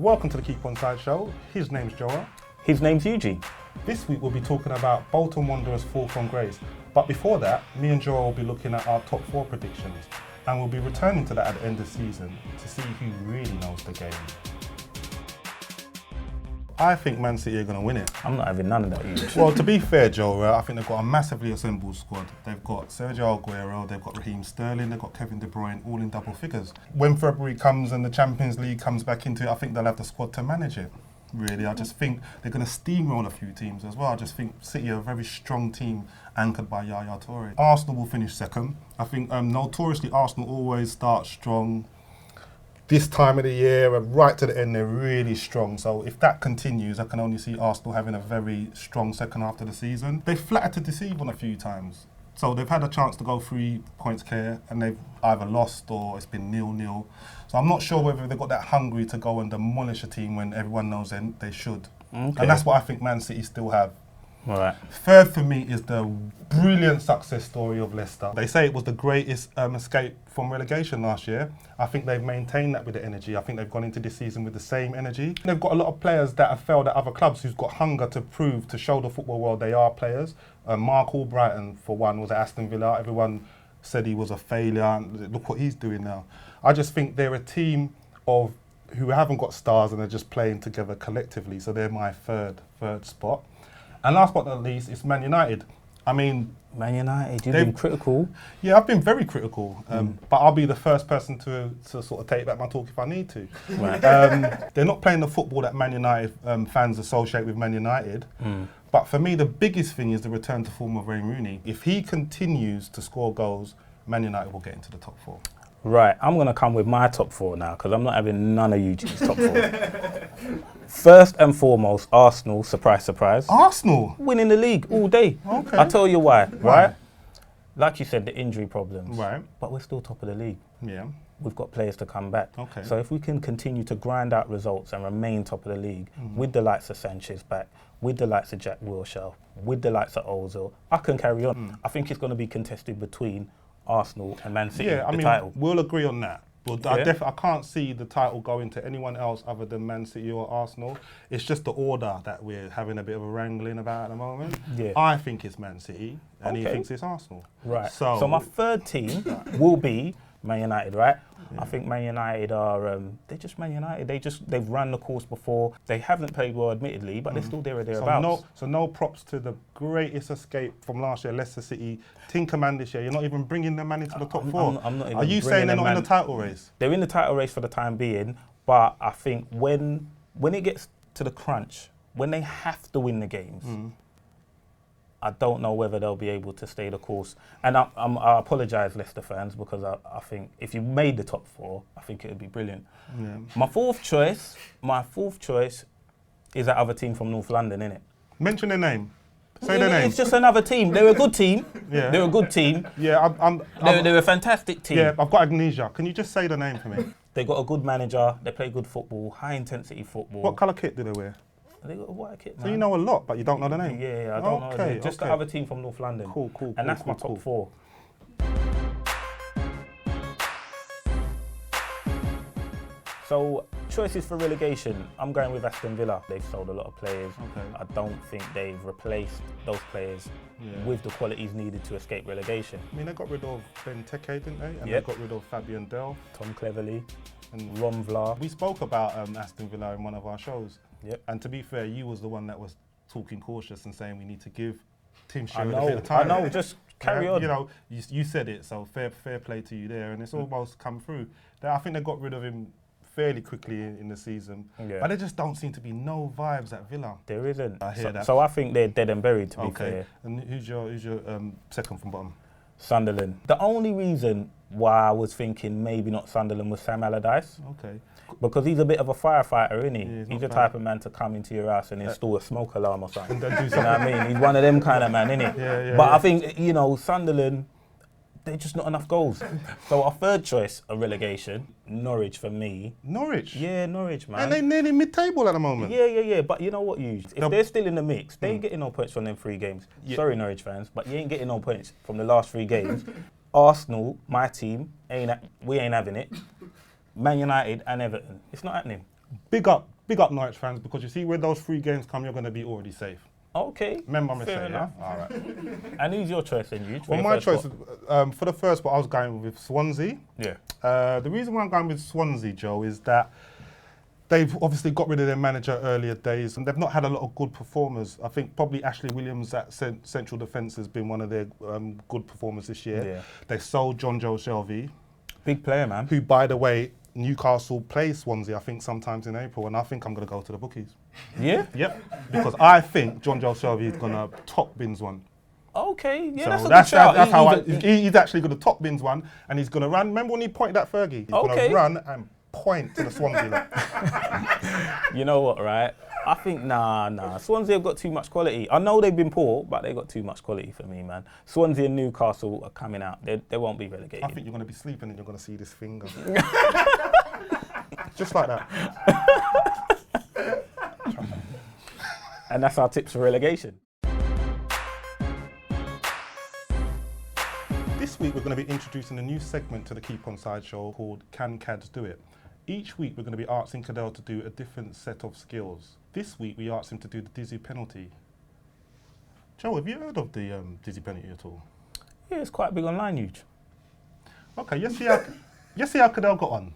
Welcome to the Keep Onside Show. His name's Joel. His name's Eugene. This week we'll be talking about Bolton Wanderers' fall from grace. But before that, me and Joel will be looking at our top 4 predictions. And we'll be returning to that at the end of the season to see who really knows the game. I think Man City are going to win it. I'm not having none of that, Eugene. Well, to be fair, Joel, I think they've got a massively assembled squad. They've got Sergio Aguero, they've got Raheem Sterling, they've got Kevin De Bruyne, all in double figures. When February comes and the Champions League comes back into it, I think they'll have the squad to manage it. Really, I just think they're going to steamroll a few teams as well. I just think City are a very strong team anchored by Yaya Toure. Arsenal will finish second. I think notoriously Arsenal always start strong. This time of the year, right to the end, they're really strong. So if that continues, I can only see Arsenal having a very strong second half of the season. They've flattered to deceive on a few times. So they've had a chance to go 3 points clear and they've either lost or it's been 0-0. So I'm not sure whether they've got that hungry to go and demolish a team when everyone knows they should. Okay. And that's what I think Man City still have. All right. Third for me is the brilliant success story of Leicester. They say it was the greatest escape from relegation last year. I think they've maintained that with the energy. I think they've gone into this season with the same energy. They've got a lot of players that have failed at other clubs who've got hunger to prove, to show the football world they are players. Mark Albrighton, for one, was at Aston Villa. Everyone said he was a failure. Look what he's doing now. I just think they're a team of who haven't got stars and they're just playing together collectively. So they're my third spot. And last but not least, it's Man United. I mean... Man United, you've been critical. Yeah, I've been very critical. But I'll be the first person to sort of take back my talk if I need to. Right. They're not playing the football that Man United fans associate with Man United. But for me, the biggest thing is the return to form of Wayne Rooney. If he continues to score goals, Man United will get into the top 4. Right, I'm going to come with my top 4 now because I'm not having none of Eugene's top 4. First and foremost, Arsenal, surprise, surprise. Arsenal? Winning the league all day. Okay. I'll tell you why, right? Like you said, the injury problems. Right. But we're still top of the league. Yeah. We've got players to come back. Okay. So if we can continue to grind out results and remain top of the league with the likes of Sanchez back, with the likes of Jack Wilshere, with the likes of Ozil, I can carry on. I think it's going to be contested between Arsenal and Man City, yeah, I mean, title. We'll agree on that. But Yeah. I can't see the title going to anyone else other than Man City or Arsenal. It's just the order that we're having a bit of a wrangling about at the moment. Yeah. I think it's Man City, and he Okay. thinks it's Arsenal. Right. So my third team will be Man United, right? Yeah. I think Man United are, they're just Man United. They've run the course before. They haven't played well, admittedly, but they're still there or thereabouts. So no props to the greatest escape from last year, Leicester City. Tinkerman this year. You're not even bringing them man into the top 4. I'm not even Are you saying they're not in the title race? They're in the title race for the time being, but I think when it gets to the crunch, when they have to win the games, I don't know whether they'll be able to stay the course. And I apologise, Leicester fans, because I think if you made the top 4, I think it would be brilliant. Yeah. My fourth choice is that other team from North London, innit? Mention their name. Say their name. It's just another team. They're a good team. Yeah. They're a good team. Yeah, They're a fantastic team. Yeah, I've got amnesia. Can you just say the name for me? They got a good manager. They play good football, high intensity football. What colour kit do they wear? They got a white kit, man. So you know a lot, but you don't know the name? Yeah, I don't know. Just the other team from North London. Cool. And that's my top 4. So, choices for relegation. I'm going with Aston Villa. They've sold a lot of players. Okay. I don't think they've replaced those players with the qualities needed to escape relegation. I mean, they got rid of Benteke, didn't they? And Yep. they got rid of Fabian Delph. Tom Cleverley And Ron Vlaar. we spoke about Aston Villa in one of our shows. Yep. And to be fair, you was the one that was talking cautious and saying we need to give Tim I Sherwood a bit of know, time. just carry on. You know, you said it, so fair play to you there. And it's almost come through. I think they got rid of him fairly quickly in the season. Yeah. But there just don't seem to be no vibes at Villa. There isn't. I hear that. So I think they're dead and buried, to be fair. And who's your second from bottom? Sunderland. The only reason why I was thinking maybe not Sunderland was Sam Allardyce. Okay. Because he's a bit of a firefighter, isn't he? Yeah, he's the type of man to come into your house and install a smoke alarm or something. And then do You know what I mean? He's one of them kind of man, isn't he? Yeah, but I think, Sunderland, they're just not enough goals. So our third choice of relegation, Norwich for me. Norwich? Yeah, Norwich, man. And they're nearly mid-table at the moment. Yeah. But you know what, Hughes? If they're still in the mix, they ain't getting no points from them 3 games. Yeah. Sorry, Norwich fans, but you ain't getting no points from the last 3 games. Arsenal, my team, we ain't having it. Man United and Everton. It's not happening. Big up big up Norwich fans, because you see when those 3 games come, you're going to be already safe. Okay. Remember me fair saying, enough. yeah? All right. And who's your choice then, Huge? Well, my choice, for the first one, I was going with Swansea. Yeah. The reason why I'm going with Swansea, Joe, is that they've obviously got rid of their manager earlier days, and they've not had a lot of good performers. I think probably Ashley Williams at central defence has been one of their good performers this year. Yeah. They sold John Joe Shelvey, Big player, man. who, by the way, Newcastle plays Swansea, I think, sometimes in April, and I think I'm going to go to the bookies. Yeah? Yep. Because I think John Joe Shelvey is going to top bins one. Okay, yeah, So that's a good shout. that's how he's actually going to top bins one, and he's going to run. Remember when he pointed at Fergie? He's going to run and point to the Swansea lot. You know what, right? I think, nah. Swansea have got too much quality. I know they've been poor, but they've got too much quality for me, man. Swansea and Newcastle are coming out. They won't be relegated. I think you're going to be sleeping and you're going to see this finger. Just like that. And that's our tips for relegation. This week we're going to be introducing a new segment to the Keep Onside show called Can Cads Do It? Each week we're going to be asking Cadell to do a different set of skills. This week we asked him to do the dizzy penalty. Joe, have you heard of the dizzy penalty at all? Yeah, it's quite big online, Huge. Okay, let's see how Cadell got on.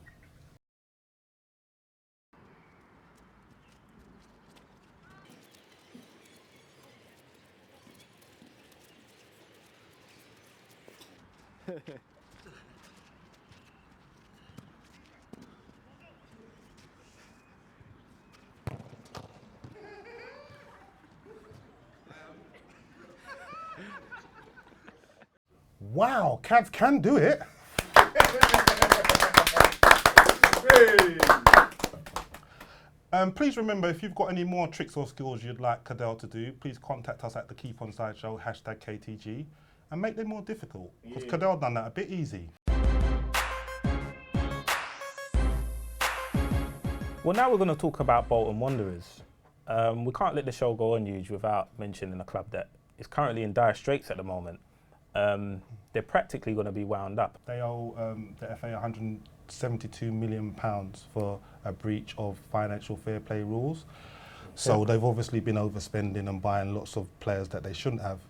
Wow, Cads can do it. Please remember, if you've got any more tricks or skills you'd like Cadell to do, please contact us at the Keep Onside Show, #KTG, and make them more difficult, because Cadell done that a bit easy. Well, now we're going to talk about Bolton Wanderers. We can't let the show go on, Huge, without mentioning a club that is currently in dire straits at the moment. They're practically going to be wound up. They owe the FA £172 million for a breach of financial fair play rules. So they've obviously been overspending and buying lots of players that they shouldn't have.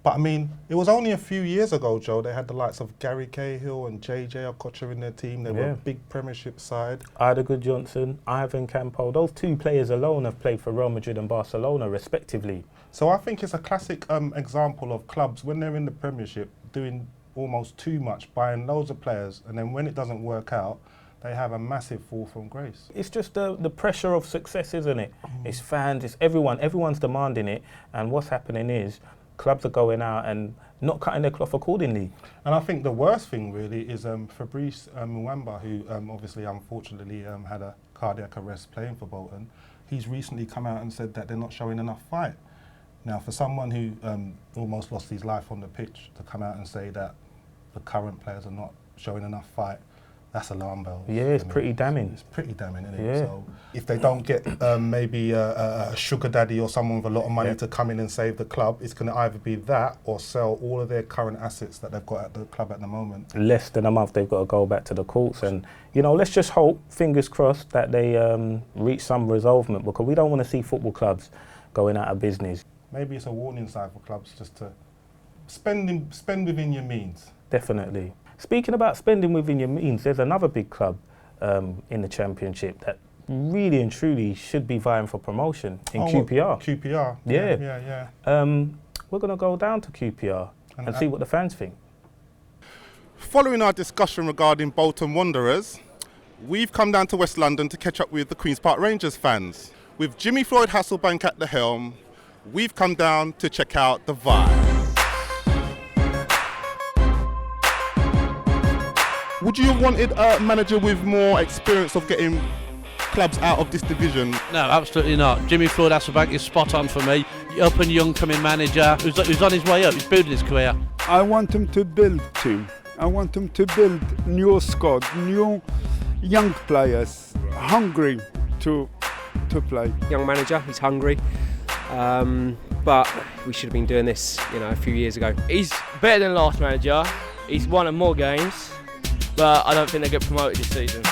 But I mean, it was only a few years ago, Joe, they had the likes of Gary Cahill and JJ Okocha in their team. They were a big Premiership side. Ida Good-Johnson, Ivan Campo, those 2 players alone have played for Real Madrid and Barcelona, respectively. So I think it's a classic example of clubs, when they're in the Premiership, doing almost too much, buying loads of players, and then when it doesn't work out, they have a massive fall from grace. It's just the pressure of success, isn't it? It's fans, it's everyone's demanding it, and what's happening is clubs are going out and not cutting their cloth accordingly. And I think the worst thing really is Fabrice Mwamba, who obviously unfortunately had a cardiac arrest playing for Bolton. He's recently come out and said that they're not showing enough fight. Now, for someone who almost lost his life on the pitch to come out and say that the current players are not showing enough fight, that's alarm bells. Yeah, it's pretty damning. It's pretty damning, isn't it? Yeah. So if they don't get maybe a sugar daddy or someone with a lot of money to come in and save the club, it's going to either be that or sell all of their current assets that they've got at the club at the moment. Less than a month, they've got to go back to the courts, and let's just hope, fingers crossed, that they reach some resolvement, because we don't want to see football clubs going out of business. Maybe it's a warning sign for clubs just to spend within your means. Definitely. Speaking about spending within your means, there's another big club in the Championship that really and truly should be vying for promotion in QPR. QPR. Yeah. We're going to go down to QPR and see what the fans think. Following our discussion regarding Bolton Wanderers, we've come down to West London to catch up with the Queen's Park Rangers fans. With Jimmy Floyd Hasselbaink at the helm, we've come down to check out the vibe. Would you have wanted a manager with more experience of getting clubs out of this division? No, absolutely not. Jimmy Floyd Hasselbaink is spot on for me. Up and young coming manager who's on his way up, he's building his career. I want him to build team. I want him to build new squad, new young players, hungry to play. Young manager, he's hungry. But we should have been doing this, a few years ago. He's better than last manager. He's won more games. But I don't think they get promoted this season.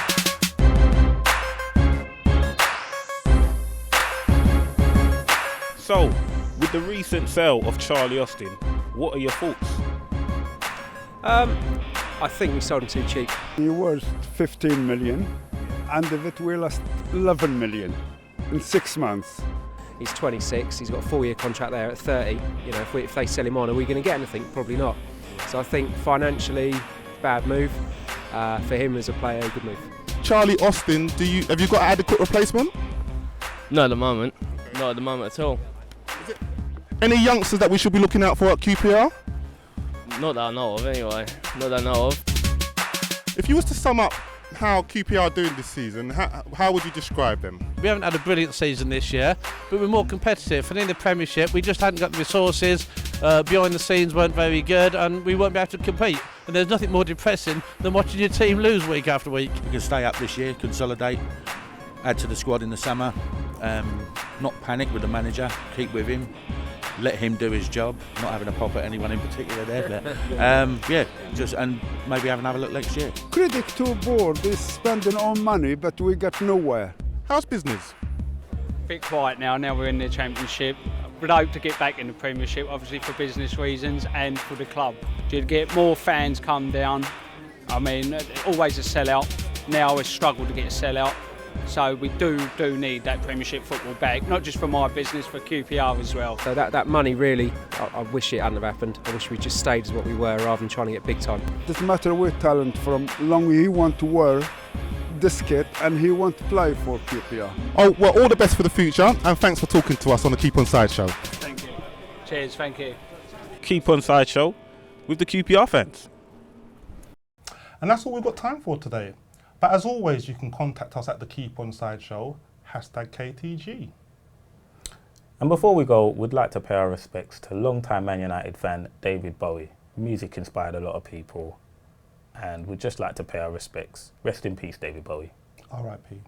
So, with the recent sale of Charlie Austin, what are your thoughts? I think we sold him too cheap. He was 15 million, and of it we lost 11 million in 6 months. He's 26. He's got a 4-year contract there at 30. You know, if they sell him on, are we going to get anything? Probably not. So I think financially, bad move. For him as a player, good move. Charlie Austin, have you got an adequate replacement? Not at the moment. Not at the moment at all. Any youngsters that we should be looking out for at QPR? Not that I know of, anyway. Not that I know of. If you was to sum up how QPR are doing this season, how would you describe them? We haven't had a brilliant season this year, but we're more competitive. And in the Premiership, we just hadn't got the resources. Behind the scenes weren't very good, and we won't be able to compete. And there's nothing more depressing than watching your team lose week after week. We can stay up this year, consolidate, add to the squad in the summer, not panic with the manager, keep with him, let him do his job, not having a pop at anyone in particular there, but and maybe have another look next year. Critic to board is spending all money, but we got nowhere. How's business? Bit quiet now we're in the Championship. We'd hope to get back in the Premiership, obviously for business reasons and for the club. To get more fans come down. I mean, always a sellout. Now we've struggled to get a sellout. So we do need that Premiership football back, not just for my business, for QPR as well. So that money really, I wish it hadn't have happened. I wish we just stayed as what we were rather than trying to get big time. Doesn't matter where talent from, long he want to wear this kit and he want to play for QPR. Oh, well, all the best for the future, and thanks for talking to us on the Keep Onside Show. Thank you. Cheers, thank you. Keep Onside Show with the QPR fans. And that's all we've got time for today. But as always, you can contact us at the Keep Onside Show, #KTG. And before we go, we'd like to pay our respects to longtime Man United fan David Bowie. Music inspired a lot of people, and we'd just like to pay our respects. Rest in peace, David Bowie. R.I.P.